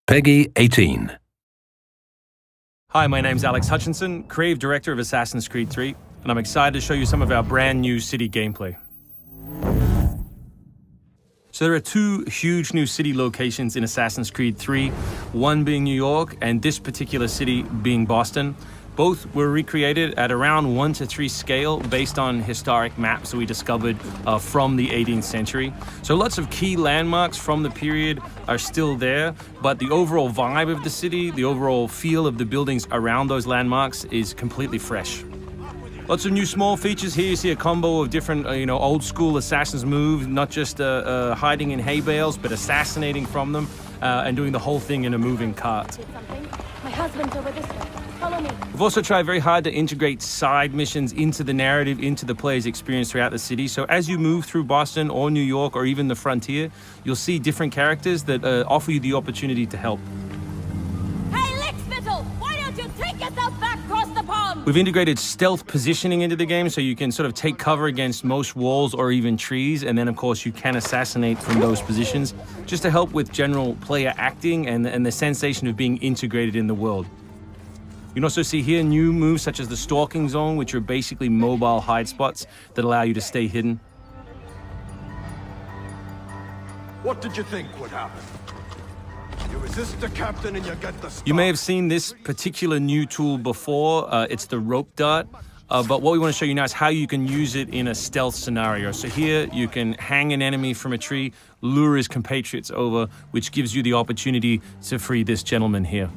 PEGI 18. Hi, my name's Alex Hutchinson, Creative Director of Assassin's Creed 3, and I'm excited to show you some of our brand new city gameplay. So there are two huge new city locations in Assassin's Creed 3, one being New York and this particular city being Boston. Both were recreated at around 1:3 scale based on historic maps that we discovered from the 18th century. So lots of key landmarks from the period are still there, but the overall vibe of the city, the overall feel of the buildings around those landmarks is completely fresh. Lots of new small features here. You see a combo of different, old school Assassin's moves, not just hiding in hay bales, but assassinating from them and doing the whole thing in a moving cart. My husband's over this way. Follow me. We've also tried very hard to integrate side missions into the narrative, into the player's experience throughout the city. So as you move through Boston or New York or even the frontier, you'll see different characters that offer you the opportunity to help. Hey, Lickspittle! Why don't you take yourself back across the pond? We've integrated stealth positioning into the game so you can sort of take cover against most walls or even trees, and then of course you can assassinate from those positions, just to help with general player acting and the sensation of being integrated in the world. You can also see here new moves such as the stalking zone, which are basically mobile hide spots that allow you to stay hidden. What did you think would happen? You resist the captain and you get the star. You may have seen this particular new tool before. It's the rope dart. But what we want to show you now is how you can use it in a stealth scenario. So here you can hang an enemy from a tree, lure his compatriots over, which gives you the opportunity to free this gentleman here.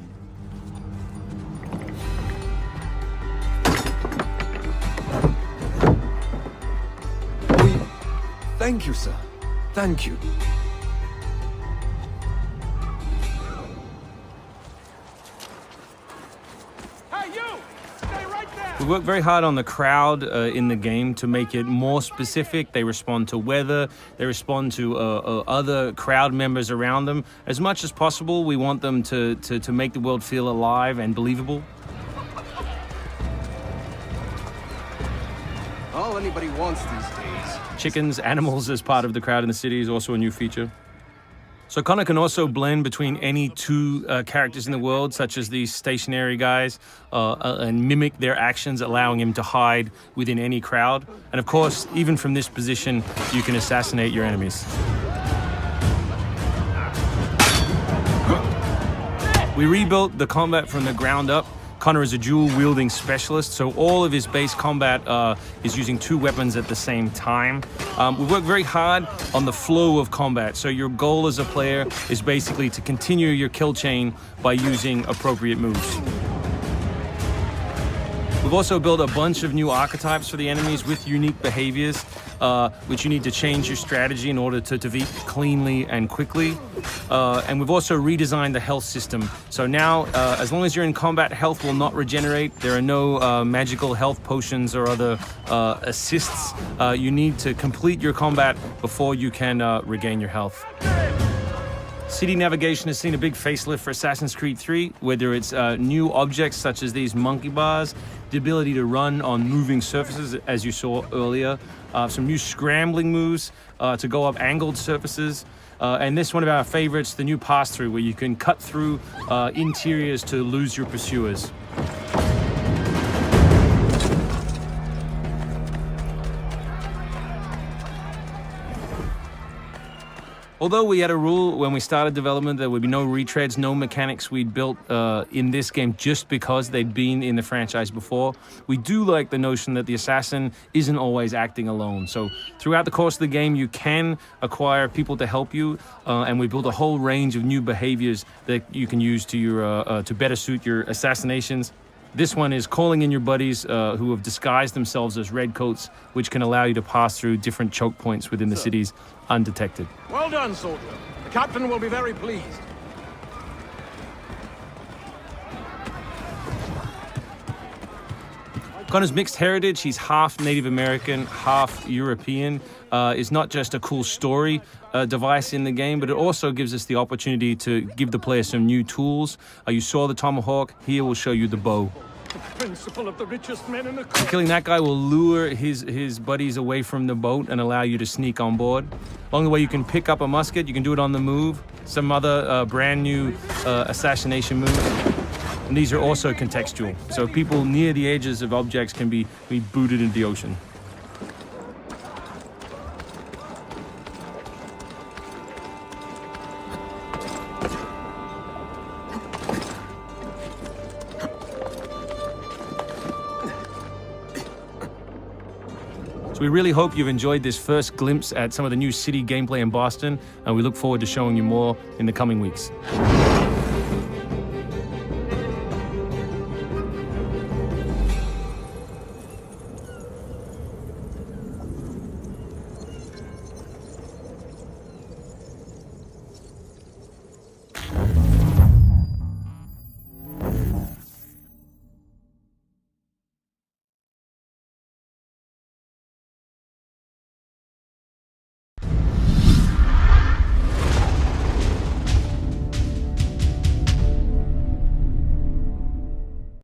Thank you, sir. Thank you. Hey, you! Stay right there! We work very hard on the crowd in the game to make it more specific. They respond to weather, they respond to other crowd members around them. As much as possible, we want them to make the world feel alive and believable. All anybody wants these days. Chickens, animals as part of the crowd in the city is also a new feature. So Connor can also blend between any two characters in the world, such as these stationary guys, and mimic their actions, allowing him to hide within any crowd. And of course, even from this position, you can assassinate your enemies. We rebuilt the combat from the ground up. Connor is a dual-wielding specialist, so all of his base combat is using two weapons at the same time. We've worked very hard on the flow of combat, so your goal as a player is basically to continue your kill chain by using appropriate moves. We've also built a bunch of new archetypes for the enemies with unique behaviors, which you need to change your strategy in order to defeat cleanly and quickly. And we've also redesigned the health system. So now, as long as you're in combat, health will not regenerate. There are no magical health potions or other assists. You need to complete your combat before you can regain your health. City navigation has seen a big facelift for Assassin's Creed 3, whether it's new objects such as these monkey bars, the ability to run on moving surfaces, as you saw earlier, some new scrambling moves to go up angled surfaces, and this one of our favorites, the new pass-through, where you can cut through interiors to lose your pursuers. Although we had a rule when we started development, there would be no retreads, no mechanics we'd built in this game just because they'd been in the franchise before, we do like the notion that the assassin isn't always acting alone. So throughout the course of the game, you can acquire people to help you, and we built a whole range of new behaviors that you can use to better suit your assassinations. This one is calling in your buddies who have disguised themselves as redcoats, which can allow you to pass through different choke points within the cities undetected. Well done, soldier. The captain will be very pleased. Connor's mixed heritage, he's half Native American, half European, is not just a cool story device in the game, but it also gives us the opportunity to give the player some new tools. You saw the tomahawk, here we'll show you the bow. Principal of the richest men in the country. Killing that guy will lure his buddies away from the boat and allow you to sneak on board. Along the way, you can pick up a musket. You can do it on the move. Some other brand new assassination moves. And these are also contextual. So people near the edges of objects can be booted into the ocean. We really hope you've enjoyed this first glimpse at some of the new city gameplay in Boston, and we look forward to showing you more in the coming weeks.